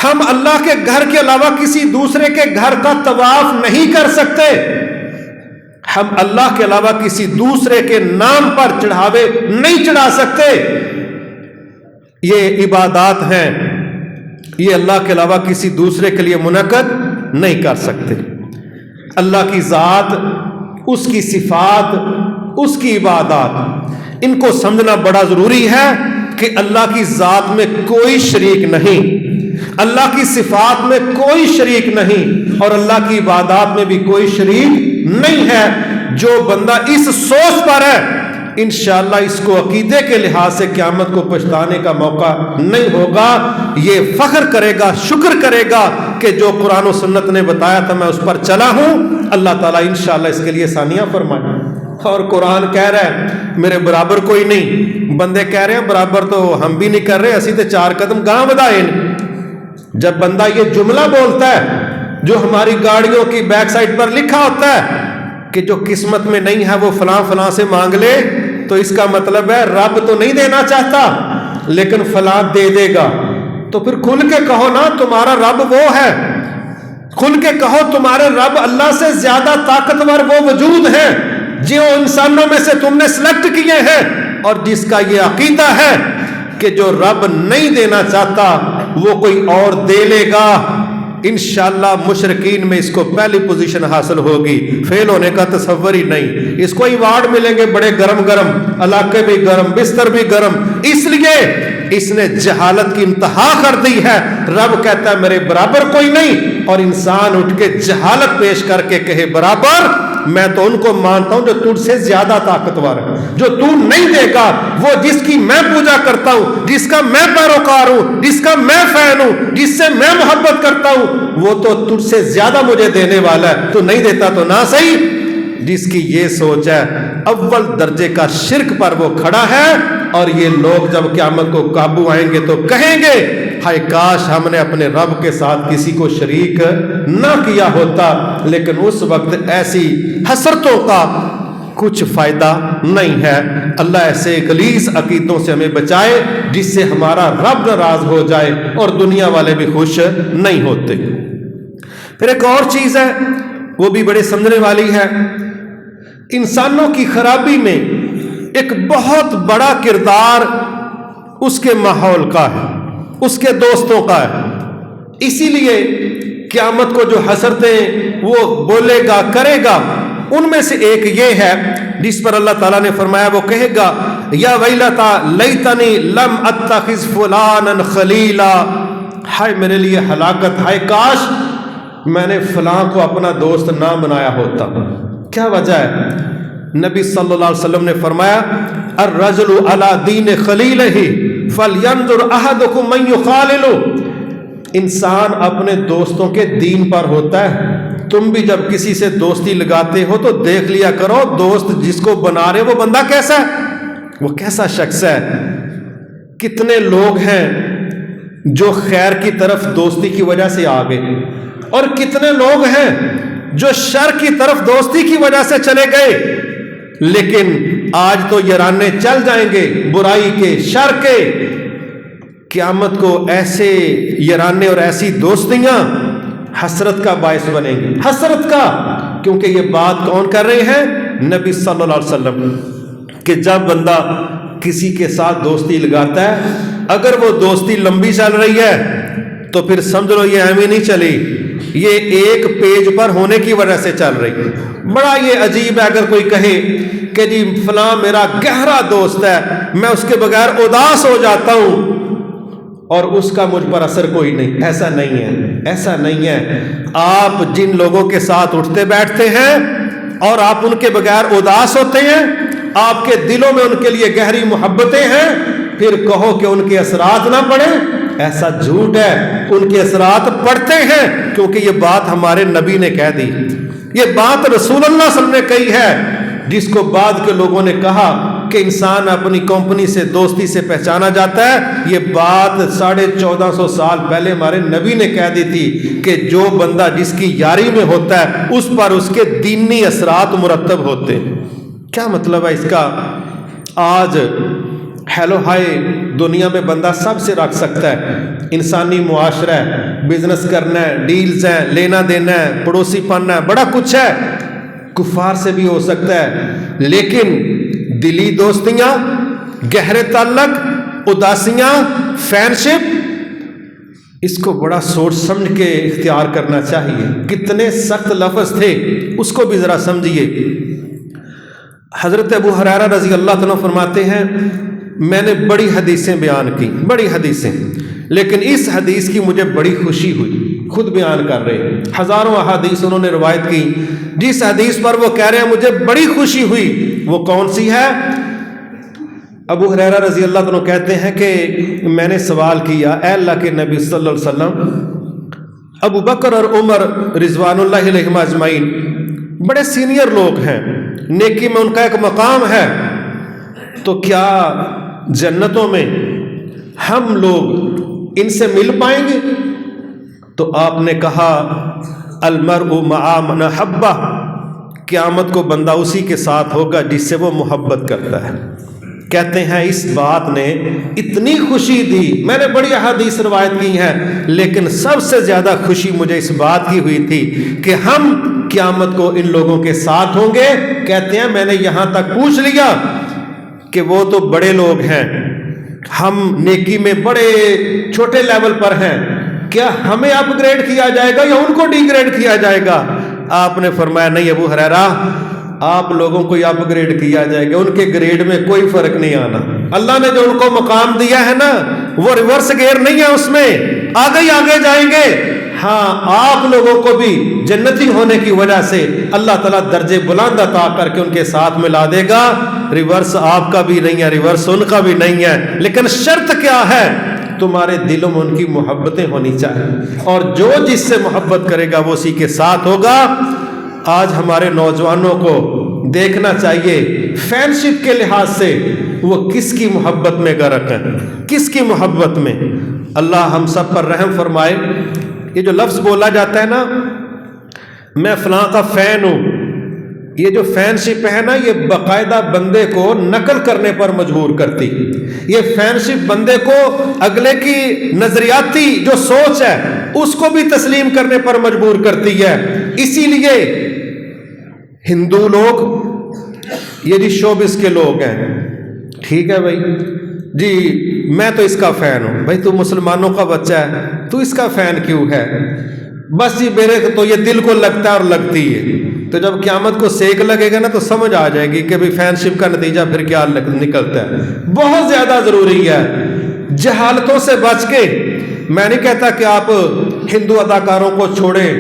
ہم اللہ کے گھر کے علاوہ کسی دوسرے کے گھر کا طواف نہیں کر سکتے. ہم اللہ کے علاوہ کسی دوسرے کے نام پر چڑھاوے نہیں چڑھا سکتے. یہ عبادات ہیں، یہ اللہ کے علاوہ کسی دوسرے کے لیے منعقد نہیں کر سکتے. اللہ کی ذات، اس کی صفات، اس کی عبادات، ان کو سمجھنا بڑا ضروری ہے کہ اللہ کی ذات میں کوئی شریک نہیں، اللہ کی صفات میں کوئی شریک نہیں، اور اللہ کی عبادات میں بھی کوئی شریک نہیں ہے. جو بندہ اس سوچ پر ہے انشاءاللہ اس کو عقیدے کے لحاظ سے قیامت کو پچھتانے کا موقع نہیں ہوگا. یہ فخر کرے گا، شکر کرے گا کہ جو قرآن و سنت نے بتایا تھا میں اس پر چلا ہوں. اللہ تعالیٰ انشاءاللہ اس کے لیے ثانیہ فرمائے. اور قرآن کہہ رہا ہے میرے برابر کوئی نہیں. بندے کہہ رہے ہیں برابر تو ہم بھی نہیں کر رہے، اسی تے 4 قدم گاہ بدائے نہیں. جب بندہ یہ جملہ بولتا ہے جو ہماری گاڑیوں کی بیک سائڈ پر لکھا ہوتا ہے کہ جو قسمت میں نہیں ہے وہ فلاں فلاں سے مانگ لے، تو اس کا مطلب ہے رب تو نہیں دینا چاہتا لیکن فلاں دے دے گا۔ تو پھر کھل کے کہو نا تمہارا رب وہ ہے، کھل کے کہو تمہارے رب اللہ سے زیادہ طاقتور وہ وجود ہے جو انسانوں میں سے تم نے سلیکٹ کیے ہیں، اور جس کا یہ عقیدہ ہے کہ جو رب نہیں دینا چاہتا وہ کوئی اور دے لے گا، انشاءاللہ مشرکین میں اس کو پہلی پوزیشن حاصل ہوگی، فیل ہونے کا تصور ہی نہیں۔ اس کو ایوارڈ ملیں گے بڑے گرم گرم، علاقے بھی گرم، بستر بھی گرم، اس لیے اس نے جہالت کی انتہا کر دی ہے۔ رب کہتا ہے میرے برابر کوئی نہیں، اور انسان اٹھ کے جہالت پیش کر کے کہے برابر، میں تو ان کو مانتا ہوں جو تجھ سے زیادہ طاقتور ہے، جو تو نہیں دے گا، وہ جس کی میں پوجا کرتا ہوں، جس کا میں پیروکار ہوں، جس کا میں فین ہوں، جس سے میں محبت کرتا ہوں، وہ تو تجھ سے زیادہ مجھے دینے والا ہے، تو نہیں دیتا تو نہ صحیح۔ جس کی یہ سوچ ہے اول درجے کا شرک پر وہ کھڑا ہے، اور یہ لوگ جب قیامت کو قابو آئیں گے تو کہیں گے ہائے کاش ہم نے اپنے رب کے ساتھ کسی کو شریک نہ کیا ہوتا، لیکن اس وقت ایسی حسرتوں کا کچھ فائدہ نہیں ہے۔ اللہ ایسے غلیظ عقیدوں سے ہمیں بچائے جس سے ہمارا رب ناراض ہو جائے اور دنیا والے بھی خوش نہیں ہوتے۔ پھر ایک اور چیز ہے وہ بھی بڑے سمجھنے والی ہے، انسانوں کی خرابی میں ایک بہت بڑا کردار اس کے ماحول کا ہے، اس کے دوستوں کا ہے۔ اسی لیے قیامت کو جو حسرتیں وہ بولے گا کرے گا، ان میں سے ایک یہ ہے جس پر اللہ تعالیٰ نے فرمایا، وہ کہے گا یا ویلتا لیتنی لم اتخذ فلانا خلیلا، ہائے میرے لیے ہلاکت، ہائے کاش میں نے فلاں کو اپنا دوست نہ بنایا ہوتا۔ کیا وجہ ہے؟ نبی صلی اللہ علیہ وسلم نے فرمایا الرجل علی دین خلیلہ فلینظر احدکم من یخالل، انسان اپنے دوستوں کے دین پر ہوتا ہے۔ تم بھی جب کسی سے دوستی لگاتے ہو تو دیکھ لیا کرو دوست جس کو بنا رہے وہ بندہ کیسا ہے، وہ کیسا شخص ہے۔ کتنے لوگ ہیں جو خیر کی طرف دوستی کی وجہ سے آ گئے، اور کتنے لوگ ہیں جو شر کی طرف دوستی کی وجہ سے چلے گئے، لیکن آج تو یارانے چل جائیں گے برائی کے، شر کے۔ قیامت کو ایسے یارانے اور ایسی دوستیاں حسرت کا باعث بنیں گی، حسرت کا، کیونکہ یہ بات کون کر رہے ہیں؟ نبی صلی اللہ علیہ وسلم، کہ جب بندہ کسی کے ساتھ دوستی لگاتا ہے، اگر وہ دوستی لمبی چل رہی ہے تو پھر سمجھ لو یہ ایویں نہیں چلی، یہ ایک پیج پر ہونے کی وجہ سے چل رہی ہے۔ بڑا یہ عجیب ہے اگر کوئی کہے کہ جی فلاں میرا گہرا دوست ہے، میں اس کے بغیر اداس ہو جاتا ہوں اور اس کا مجھ پر اثر کوئی نہیں۔ ایسا نہیں ہے، ایسا نہیں ہے۔ آپ جن لوگوں کے ساتھ اٹھتے بیٹھتے ہیں اور آپ ان کے بغیر اداس ہوتے ہیں، آپ کے دلوں میں ان کے لیے گہری محبتیں ہیں، پھر کہو کہ ان کے اثرات نہ پڑیں، ایسا جھوٹ ہے۔ ان کے اثرات پڑتے ہیں، کیونکہ یہ بات ہمارے نبی نے کہہ دی، یہ بات رسول اللہ صلی اللہ علیہ وسلم نے کہی ہے، جس کو بعد کے لوگوں نے کہا کہ انسان اپنی کمپنی سے دوستی سے پہچانا جاتا ہے۔ یہ بات 1450 سال پہلے ہمارے نبی نے کہہ دی تھی کہ جو بندہ جس کی یاری میں ہوتا ہے اس پر اس کے دینی اثرات مرتب ہوتے ہیں۔ کیا مطلب ہے اس کا؟ آج ہیلو ہائے دنیا میں بندہ سب سے رکھ سکتا ہے، انسانی معاشرہ ہے، بزنس کرنا ہے، ڈیلز ہیں، لینا دینا ہے، پڑوسی پننا ہے، بڑا کچھ ہے، کفار سے بھی ہو سکتا ہے، لیکن دلی دوستیاں، گہرے تعلق، اداسیاں، فرینڈشپ، اس کو بڑا سوچ سمجھ کے اختیار کرنا چاہیے۔ کتنے سخت لفظ تھے، اس کو بھی ذرا سمجھیے۔ حضرت ابو ہریرہ رضی اللہ تعالیٰ فرماتے ہیں میں نے بڑی حدیثیں بیان کی، بڑی حدیثیں، لیکن اس حدیث کی مجھے بڑی خوشی ہوئی۔ خود بیان کر رہے ہیں، ہزاروں احادیث انہوں نے روایت کی، جس حدیث پر وہ کہہ رہے ہیں مجھے بڑی خوشی ہوئی، وہ کون سی ہے؟ ابو ہریرہ رضی اللہ عنہ کہتے ہیں کہ میں نے سوال کیا اے اللہ کے نبی صلی اللہ علیہ وسلم، ابو بکر اور عمر رضوان اللہ علیہم اجمعین بڑے سینئر لوگ ہیں، نیکی میں ان کا ایک مقام ہے، تو کیا جنتوں میں ہم لوگ ان سے مل پائیں گے؟ تو آپ نے کہا المرء مع من احبہ، قیامت کو بندہ اسی کے ساتھ ہوگا جس سے وہ محبت کرتا ہے۔ کہتے ہیں اس بات نے اتنی خوشی دی، میں نے بڑی احادیث روایت کی ہیں، لیکن سب سے زیادہ خوشی مجھے اس بات کی ہوئی تھی کہ ہم قیامت کو ان لوگوں کے ساتھ ہوں گے۔ کہتے ہیں میں نے یہاں تک پوچھ لیا کہ وہ تو بڑے لوگ ہیں، ہم نیکی میں بڑے چھوٹے لیول پر ہیں، کیا ہمیں اپ گریڈ کیا جائے گا یا ان کو ڈی گریڈ کیا جائے گا؟ آپ نے فرمایا نہیں ابو ہریرہ، آپ لوگوں کو اپ گریڈ کیا جائے گا، ان کے گریڈ میں کوئی فرق نہیں آنا۔ اللہ نے جو ان کو مقام دیا ہے نا، وہ ریورس گیئر نہیں ہے، اس میں آگے ہی آگے جائیں گے۔ ہاں، آپ لوگوں کو بھی جنتی ہونے کی وجہ سے اللہ تعالیٰ درجے بلند عطا کر کے ان کے ساتھ ملا دے گا۔ ریورس آپ کا بھی نہیں ہے، ریورس ان کا بھی نہیں ہے، لیکن شرط کیا ہے؟ تمہارے دلوں میں ان کی محبتیں ہونی چاہیے، اور جو جس سے محبت کرے گا وہ اسی کے ساتھ ہوگا۔ آج ہمارے نوجوانوں کو دیکھنا چاہیے فین شپ کے لحاظ سے وہ کس کی محبت میں غرق ہیں، کس کی محبت میں۔ اللہ ہم سب پر رحم فرمائے۔ یہ جو لفظ بولا جاتا ہے نا، میں فلاں کا فین ہوں، یہ جو فین شپ ہے نا، یہ باقاعدہ بندے کو نقل کرنے پر مجبور کرتی۔ یہ فین شپ بندے کو اگلے کی نظریاتی جو سوچ ہے اس کو بھی تسلیم کرنے پر مجبور کرتی ہے۔ اسی لیے ہندو لوگ یہ جی شوبز کے لوگ ہیں، ٹھیک ہے بھائی جی میں تو اس کا فین ہوں، بھائی تو مسلمانوں کا بچہ ہے، تو اس کا فین کیوں ہے؟ بس جی میرے تو یہ دل کو لگتا ہے اور لگتی ہے۔ تو جب قیامت کو سیک لگے گا نا تو سمجھ آ جائے گی کہ بھی فین شپ کا نتیجہ پھر کیا نکلتا ہے۔ بہت زیادہ ضروری ہے جہالتوں سے بچ کے۔ میں نہیں کہتا کہ آپ ہندو اداکاروں کو چھوڑیں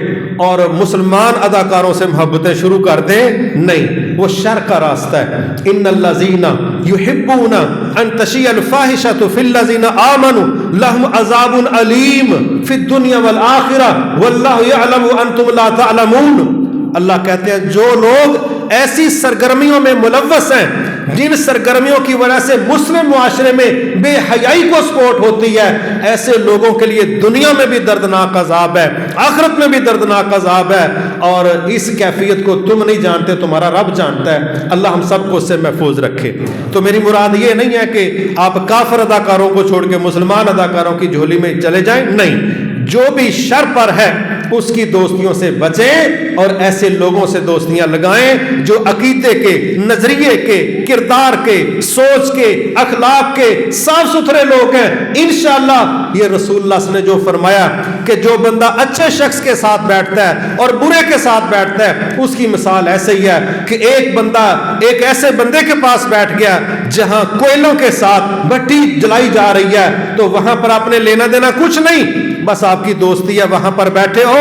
اور مسلمان اداکاروں سے محبتیں شروع کر دیں، نہیں، وہ شر کا راستہ ہے۔ ان الذین یحبون ان تشیع الفاحشۃ فی الذین آمنوا لهم عذاب علیم فی الدنیا والآخرہ واللہ یعلم وانتم لا تعلمون۔ اللہ کہتے ہیں جو لوگ ایسی سرگرمیوں میں ملوث ہیں جن سرگرمیوں کی وجہ سے مسلم معاشرے میں بے حیائی کو سپورٹ ہوتی ہے، ایسے لوگوں کے لیے دنیا میں بھی دردناک عذاب ہے، آخرت میں بھی دردناک عذاب ہے، اور اس کیفیت کو تم نہیں جانتے، تمہارا رب جانتا ہے۔ اللہ ہم سب کو اس سے محفوظ رکھے۔ تو میری مراد یہ نہیں ہے کہ آپ کافر اداکاروں کو چھوڑ کے مسلمان اداکاروں کی جھولی میں چلے جائیں، نہیں، جو بھی شر پر ہے اس کی دوستیوں سے بچیں اور ایسے لوگوں سے دوستیاں لگائیں جو عقیدے کے، نظریے کے، کردار کے، سوچ کے، اخلاق کے صاف ستھرے لوگ ہیں۔ انشاءاللہ یہ رسول اللہ صلی اللہ علیہ وسلم نے جو فرمایا کہ جو بندہ اچھے شخص کے ساتھ بیٹھتا ہے اور برے کے ساتھ بیٹھتا ہے، اس کی مثال ایسے ہی ہے کہ ایک بندہ ایک ایسے بندے کے پاس بیٹھ گیا جہاں کوئلوں کے ساتھ بٹی جلائی جا رہی ہے، تو وہاں پر آپ نے لینا دینا کچھ نہیں، بس آپ کی دوستی ہے، وہاں پر بیٹھے ہو،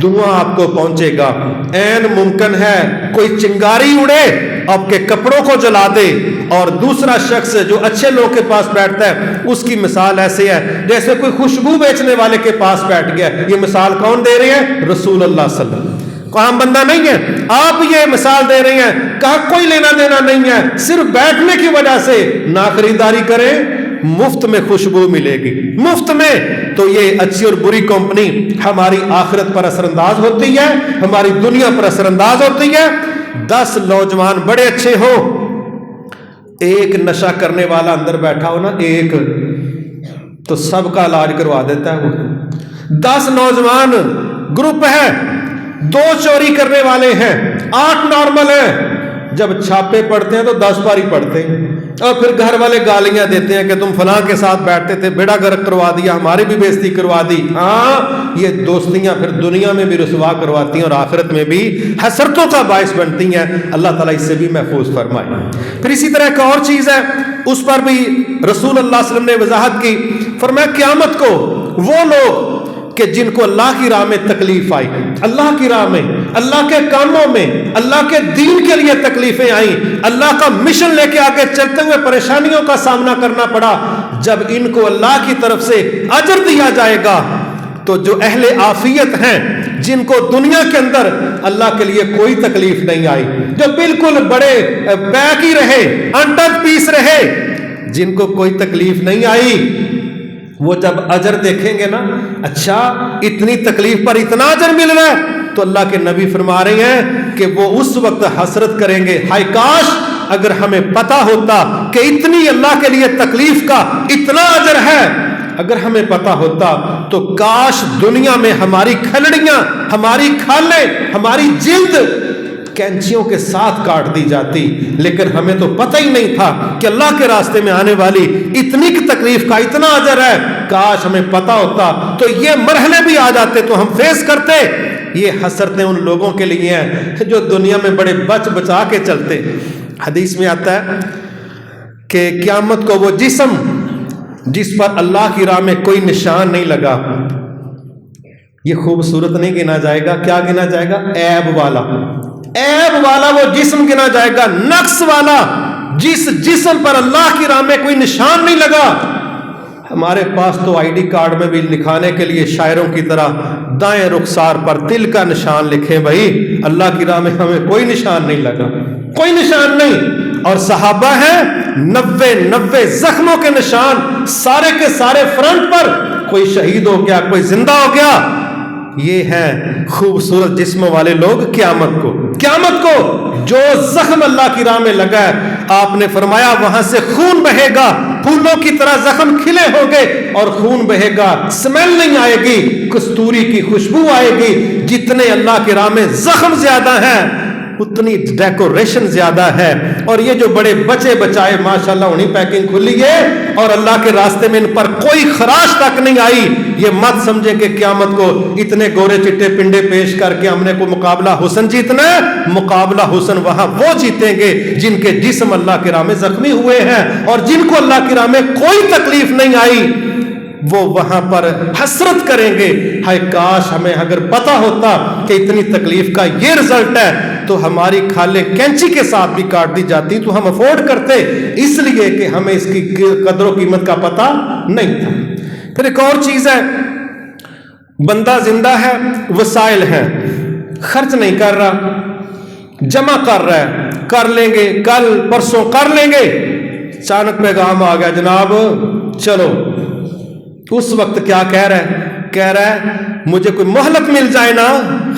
دھواں آپ کو پہنچے گا۔ این ممکن ہے کوئی چنگاری اڑے آپ کے کپڑوں کو جلا دے، اور دوسرا شخص جو اچھے لوگ کے پاس بیٹھتا ہے اس کی مثال ایسے ہے جیسے کوئی خوشبو بیچنے والے کے پاس بیٹھ گیا۔ یہ مثال کون دے رہے ہیں؟ رسول اللہ صلی اللہ علیہ وسلم۔ عام بندہ نہیں ہے، آپ یہ مثال دے رہے ہیں، کہا کوئی لینا دینا نہیں ہے، صرف بیٹھنے کی وجہ سے نہ خریداری کریں، مفت میں خوشبو ملے گی، مفت میں۔ تو یہ اچھی اور بری کمپنی ہماری آخرت پر اثر انداز ہوتی ہے، ہماری دنیا پر اثر انداز ہوتی ہے۔ 10 نوجوان بڑے اچھے ہو، ایک نشہ کرنے والا اندر بیٹھا ہو نا، ایک تو سب کا علاج کروا دیتا ہے وہ۔ 10 نوجوان گروپ ہے، 2 چوری کرنے والے ہیں، 8 نارمل ہیں، جب چھاپے پڑتے ہیں تو 10 بار ہی پڑتے ہیں، اور پھر گھر والے گالیاں دیتے ہیں کہ تم فلاں کے ساتھ بیٹھتے تھے، بیڑا گرک کروا دیا، ہماری بھی بےزتی کروا دی۔ ہاں، یہ دوستیاں پھر دنیا میں بھی رسوا کرواتی ہیں اور آخرت میں بھی حسرتوں کا باعث بنتی ہیں۔ اللہ تعالیٰ اس سے بھی محفوظ فرمائے۔ پھر اسی طرح ایک اور چیز ہے، اس پر بھی رسول اللہ صلی اللہ علیہ وسلم نے وضاحت کی، فرمایا قیامت کو وہ لوگ کہ جن کو اللہ کی راہ میں تکلیف آئی، اللہ کی راہ میں، اللہ کے کاموں میں، اللہ کے دین کے لیے تکلیفیں آئیں، اللہ کا مشن لے کے آگے چلتے ہوئے پریشانیوں کا سامنا کرنا پڑا، جب ان کو اللہ کی طرف سے اجر دیا جائے گا تو جو اہل عافیت ہیں، جن کو دنیا کے اندر اللہ کے لیے کوئی تکلیف نہیں آئی، جو بالکل بڑے پیک ہی رہے، انٹچ پیس رہے، جن کو کوئی تکلیف نہیں آئی، وہ جب اجر دیکھیں گے نا، اچھا اتنی تکلیف پر اتنا اجر مل رہا ہے، تو اللہ کے نبی فرما رہے ہیں کہ وہ اس وقت حسرت کریں گے، ہائے کاش اگر ہمیں پتا ہوتا کہ اتنی اللہ کے لیے تکلیف کا اتنا اجر ہے، اگر ہمیں پتا ہوتا تو کاش دنیا میں ہماری کھلڑیاں، ہماری کھالیں، ہماری جلد کینچیوں کے ساتھ کاٹ دی جاتی، لیکن ہمیں تو پتہ ہی نہیں تھا کہ اللہ کے راستے میں آنے والی اتنی کی تکلیف کا اتنا اجر ہے، کاش ہمیں پتا ہوتا تو یہ مرحلے بھی آ جاتے تو ہم فیس کرتے۔ یہ حسرتیں ان لوگوں کے لیے ہیں جو دنیا میں بڑے بچ بچا کے چلتے۔ حدیث میں آتا ہے کہ قیامت کو وہ جسم جس پر اللہ کی راہ میں کوئی نشان نہیں لگا، یہ خوبصورت نہیں گنا جائے گا، کیا گنا جائے گا؟ عیب والا، عیب والا وہ جسم گنا جائے گا، نقص والا، جس جسم پر اللہ کی راہ میں کوئی نشان نہیں لگا۔ ہمارے پاس تو آئی ڈی کارڈ میں بھی لکھانے کے لیے شاعروں کی طرح دائیں رخسار پر تل کا نشان لکھیں، بھائی اللہ کی راہ میں ہمیں کوئی نشان نہیں لگا، کوئی نشان نہیں۔ اور صحابہ ہیں 90 زخموں کے نشان، سارے کے سارے فرنٹ پر، کوئی شہید ہو گیا، کوئی زندہ ہو گیا۔ یہ ہیں خوبصورت جسم والے لوگ قیامت کو جو زخم اللہ کی راہ میں لگا ہے، آپ نے فرمایا وہاں سے خون بہے گا، پھولوں کی طرح زخم کھلے ہوں گے اور خون بہے گا، سمیل نہیں آئے گی، کستوری کی خوشبو آئے گی۔ جتنے اللہ کی راہ میں زخم زیادہ ہیں اتنی ڈیکوریشن زیادہ ہے۔ اور یہ جو بڑے بچے بچائے ماشاءاللہ انہیں پیکنگ کھلی ہے اور اللہ کے راستے میں ان پر کوئی خراش تک نہیں آئی، یہ مت سمجھے کہ قیامت کو اتنے گورے چٹے پنڈے پیش کر کے ہم نے کوئی مقابلہ حسن جیتنا ہے۔ مقابلہ حسن وہاں وہ جیتیں گے جن کے جسم اللہ کی راہ میں زخمی ہوئے ہیں، اور جن کو اللہ کی راہ میں کوئی تکلیف نہیں آئی وہ وہاں پر حسرت کریں گے، ہائے کاش ہمیں اگر پتا ہوتا کہ اتنی تکلیف کا یہ رزلٹ ہے تو ہماری کھالیں کینچی کے ساتھ بھی کاٹ دی جاتی تو ہم افورڈ کرتے، اس لیے کہ ہمیں اس کی قدر و قیمت کا پتہ نہیں تھا۔ پھر ایک اور چیز ہے، بندہ زندہ ہے، وسائل ہیں، خرچ نہیں کر رہا، جمع کر رہا ہے، کر لیں گے کل پرسوں کر لیں گے، اچانک پیغام آ گیا جناب چلو، اس وقت کیا کہہ رہا ہے مجھے کوئی مہلت مل جائے نا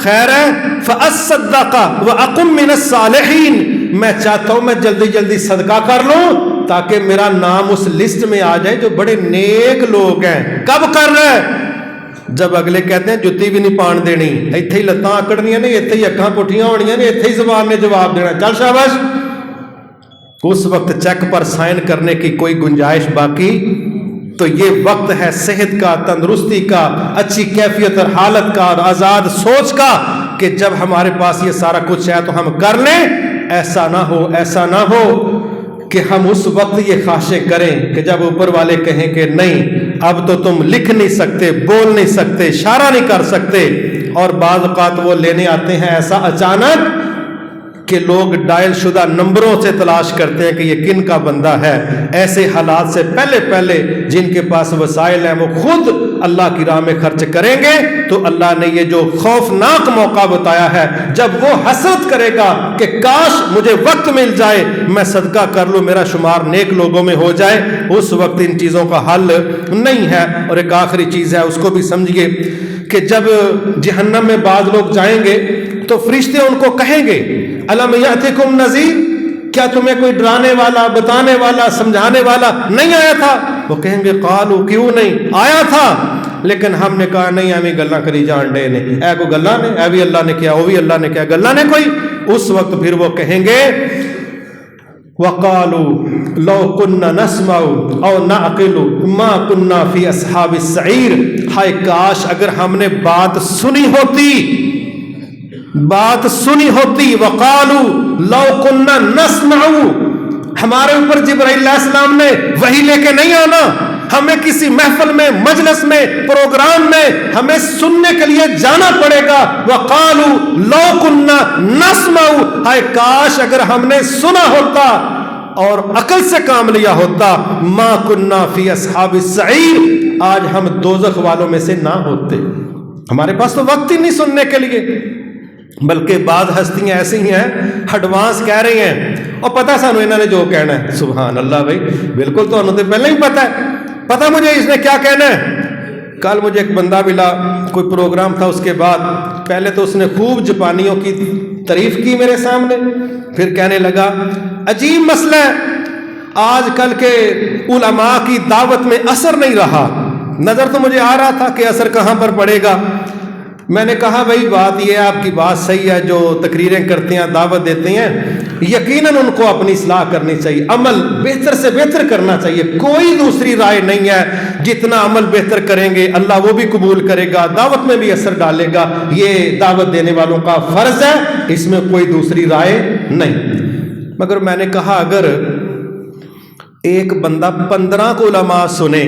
خیر ہے، فَأَصَّدَّقَ وَأَقُمْ مِنَ الصَّالِحِينَ، میں چاہتا ہوں میں جلدی جلدی صدقہ کر لوں تاکہ میرا نام اس لسٹ میں آ جائے جو بڑے نیک لوگ ہیں۔ کب کر رہا ہے؟ جب اگلے کہتے ہیں جتی بھی نہیں پان دینی، ایتھے ہی لتاں آکڑنیاں نے، ایتھے ہی اکھاں پٹھیاں ہونیاں نے، ایتھے ہی زبان نے جواب دینا، چل شاباش۔ اس وقت چیک پر سائن کرنے کی کوئی گنجائش باقی تو یہ وقت ہے صحت کا، تندرستی کا، اچھی کیفیت اور حالت کا اور آزاد سوچ کا کہ جب ہمارے پاس یہ سارا کچھ ہے تو ہم کر لیں۔ ایسا نہ ہو کہ ہم اس وقت یہ خواہشیں کریں کہ جب اوپر والے کہیں کہ نہیں اب تو تم لکھ نہیں سکتے، بول نہیں سکتے، اشارہ نہیں کر سکتے، اور بعض اوقات وہ لینے آتے ہیں ایسا اچانک کہ لوگ ڈائل شدہ نمبروں سے تلاش کرتے ہیں کہ یہ کن کا بندہ ہے۔ ایسے حالات سے پہلے جن کے پاس وسائل ہیں وہ خود اللہ کی راہ میں خرچ کریں گے تو اللہ نے یہ جو خوفناک موقع بتایا ہے، جب وہ حسرت کرے گا کہ کاش مجھے وقت مل جائے میں صدقہ کر لوں، میرا شمار نیک لوگوں میں ہو جائے، اس وقت ان چیزوں کا حل نہیں ہے۔ اور ایک آخری چیز ہے، اس کو بھی سمجھیے کہ جب جہنم میں بعض لوگ جائیں گے تو فرشتے ان کو کہیں گے الم یاتکم نذیر، کیا تمہیں کوئی ڈرانے والا، بتانے والا، سمجھانے والا نہیں آیا تھا؟ وہ کہیں گے قالو کیوں نہیں آیا تھا، لیکن ہم نے کہا نہیں ہمیں گلاں کری جان ڈے نے، اے کو گلاں نے، اے بھی اللہ نے کیا، وہ بھی اللہ نے کیا، گلاں نے کوئی۔ اس وقت پھر وہ کہیں گے وَقَالُوا لَوْ كُنَّا نَسْمَعُ أَوْ نَعْقِلُ مَا كُنَّا فِي أَصْحَابِ السَّعِيرِ، ہائے کاش اگر ہم نے بات سنی ہوتی، وَقَالُوا لَوْ كُنَّا نَسْمَعُ، ہمارے اوپر جبرائیل علیہ السلام نے وحی لے کے نہیں آنا، ہمیں کسی محفل میں، مجلس میں، پروگرام میں ہمیں سننے کے لیے جانا پڑے گا۔ وَقَالُوا لَوْ كُنَّا نَسْمَعُ، ہائے کاش اگر ہم نے سنا ہوتا اور عقل سے کام لیا ہوتا، مَا كُنَّا فِي أَصْحَابِ السَّعِيرِ، آج ہم دوزخ والوں میں سے نہ ہوتے۔ ہمارے پاس تو وقت ہی نہیں سننے کے لیے، بلکہ بعض ہستیاں ایسی ہیں ایڈوانس کہہ رہی ہیں اور پتہ سانو انہوں نے جو کہنا ہے، سبحان اللہ بھائی بالکل تو انہوں نے پہلے ہی پتہ مجھے اس نے کیا کہنا ہے۔ کل مجھے ایک بندہ ملا، کوئی پروگرام تھا، اس کے بعد پہلے تو اس نے خوب جاپانیوں کی تعریف کی میرے سامنے. پھر کہنے لگا عجیب مسئلہ ہے، آج کل کے علماء کی دعوت میں اثر نہیں رہا. نظر تو مجھے آ رہا تھا کہ اثر کہاں پر پڑے گا. میں نے کہا بھائی بات یہ ہے، آپ کی بات صحیح ہے، جو تقریریں کرتے ہیں دعوت دیتے ہیں یقیناً ان کو اپنی اصلاح کرنی چاہیے، عمل بہتر سے بہتر کرنا چاہیے، کوئی دوسری رائے نہیں ہے. جتنا عمل بہتر کریں گے اللہ وہ بھی قبول کرے گا، دعوت میں بھی اثر ڈالے گا. یہ دعوت دینے والوں کا فرض ہے، اس میں کوئی دوسری رائے نہیں. مگر میں نے کہا اگر ایک بندہ 15 کو علماء سنے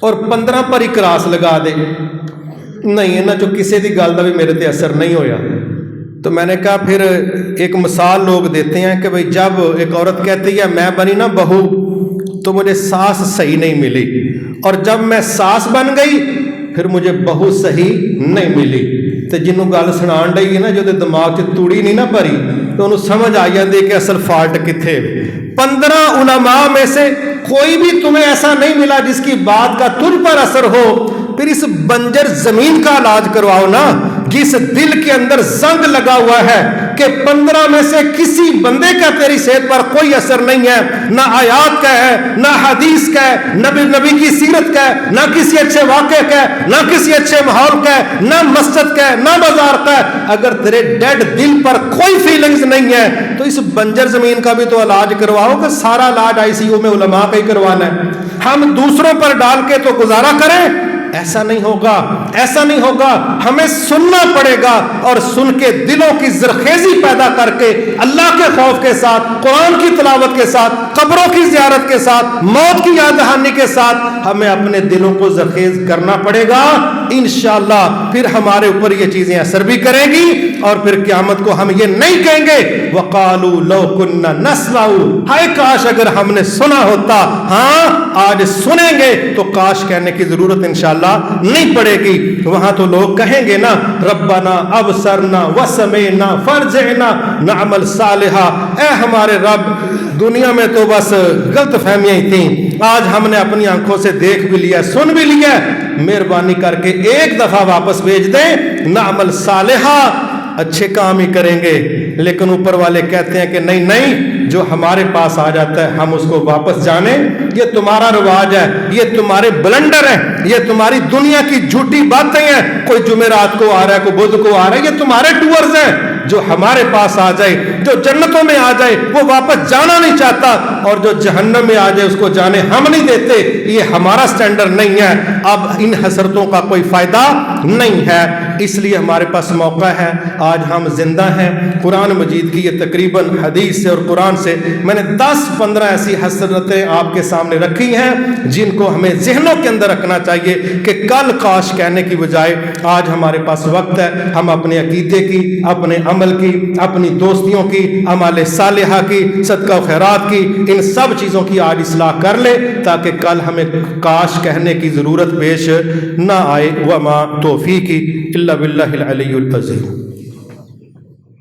اور 15 پر اقراس لگا دے، نہیں ہے نا جو کسی دی گل دا بھی میرے تے اثر نہیں ہویا. تو میں نے کہا پھر ایک مثال لوگ دیتے ہیں کہ بھئی جب ایک عورت کہتی ہے میں بنی نا بہو تو مجھے ساس صحیح نہیں ملی، اور جب میں ساس بن گئی پھر مجھے بہو صحیح نہیں ملی. تو جنوں گل سنان ڈئی ہے نا جو دماغ چ توڑی نہیں نہ پری تو انہوں سمجھ آ جاندی کہ اصل فالٹ کتھے. 15 علماء میں سے کوئی بھی تمہیں ایسا نہیں ملا جس کی بات کا تجھ پر اثر ہو، پھر اس بنجر زمین کا علاج کرواؤ نا، جس دل کے اندر زنگ لگا ہوا ہے کہ 15 میں سے کسی بندے کا تیری صحت پر کوئی اثر نہیں ہے، نہ آیات کا ہے، نہ حدیث کا ہے، نبی کی سیرت کا ہے، نہ کسی اچھے واقعے کا ہے، نہ کسی اچھے ماحول کا ہے، نہ مسجد کا ہے، نہ بازار کا ہے. اگر تیرے ڈیڈ دل پر کوئی فیلنگز نہیں ہے تو اس بنجر زمین کا بھی تو علاج کرواؤ کہ سارا علاج ICU میں علماء کا ہی کروانا ہے. ہم دوسروں پر ڈال کے تو گزارا کریں، ایسا نہیں ہوگا، ایسا نہیں ہوگا. ہمیں سننا پڑے گا اور سن کے دلوں کی زرخیزی پیدا کر کے اللہ کے خوف کے ساتھ، قرآن کی تلاوت کے ساتھ، قبروں کی زیارت کے ساتھ، موت کی یاد دہانی کے ساتھ ہمیں اپنے دلوں کو زرخیز کرنا پڑے گا. انشاءاللہ پھر ہمارے اوپر یہ چیزیں اثر بھی کریں گی اور پھر قیامت کو ہم یہ نہیں کہیں گے وَقَالُوا لَوْ كُنَّا نَسْمَعُ، ہائے کاش اگر ہم نے سنا ہوتا. ہاں آج سنیں گے تو کاش کہنے کی ضرورت انشاءاللہ نہیں پڑے گی. وہاں تو لوگ کہیں گے نا ربنا ابصرنا وسمعنا فرجعنا نعمل صالحا، اے ہمارے رب دنیا میں تو بس غلط فہمیاں ہی تھیں، آج ہم نے اپنی آنکھوں سے دیکھ بھی لیا، سن بھی لیا، مہربانی کر کے ایک دفعہ واپس بھیج دیں، نعمل صالحا، اچھے کام ہی کریں گے. لیکن اوپر والے کہتے ہیں کہ نہیں نہیں، جو ہمارے پاس آ جاتا ہے ہم اس کو واپس جانیں. یہ تمہارا رواج ہے، یہ تمہارے بلنڈر ہیں، یہ تمہاری دنیا کی جھوٹی باتیں ہیں. کوئی جمعرات کو آ رہا ہے، کوئی بدھ کو آ رہا ہے، یہ تمہارے ٹورز ہیں. جو ہمارے پاس آ جائے، جو جنتوں میں آ جائے وہ واپس جانا نہیں چاہتا، اور جو جہنم میں آ جائے اس کو جانے ہم نہیں دیتے. یہ ہمارا سٹینڈرڈ نہیں ہے. اب ان حسرتوں کا کوئی فائدہ نہیں ہے، اس لیے ہمارے پاس موقع ہے. آج ہم زندہ ہیں قرآن مجید کی یہ تقریباً حدیث سے اور قرآن سے میں نے 10-15 ایسی حسرتیں آپ کے سامنے رکھی ہیں جن کو ہمیں ذہنوں کے اندر رکھنا چاہیے کہ کل کاش کہنے کی بجائے آج ہمارے پاس وقت ہے ہم اپنے عقیدے کی، اپنے عمل کی، اپنی دوستیوں کی، اعمال صالحہ کی، صدقہ و خیرات کی، ان سب چیزوں کی آج اصلاح کر لے تاکہ کل ہمیں کاش کہنے کی ضرورت پیش نہ آئے. وما توفیقی الا باللہ العلی العظیم.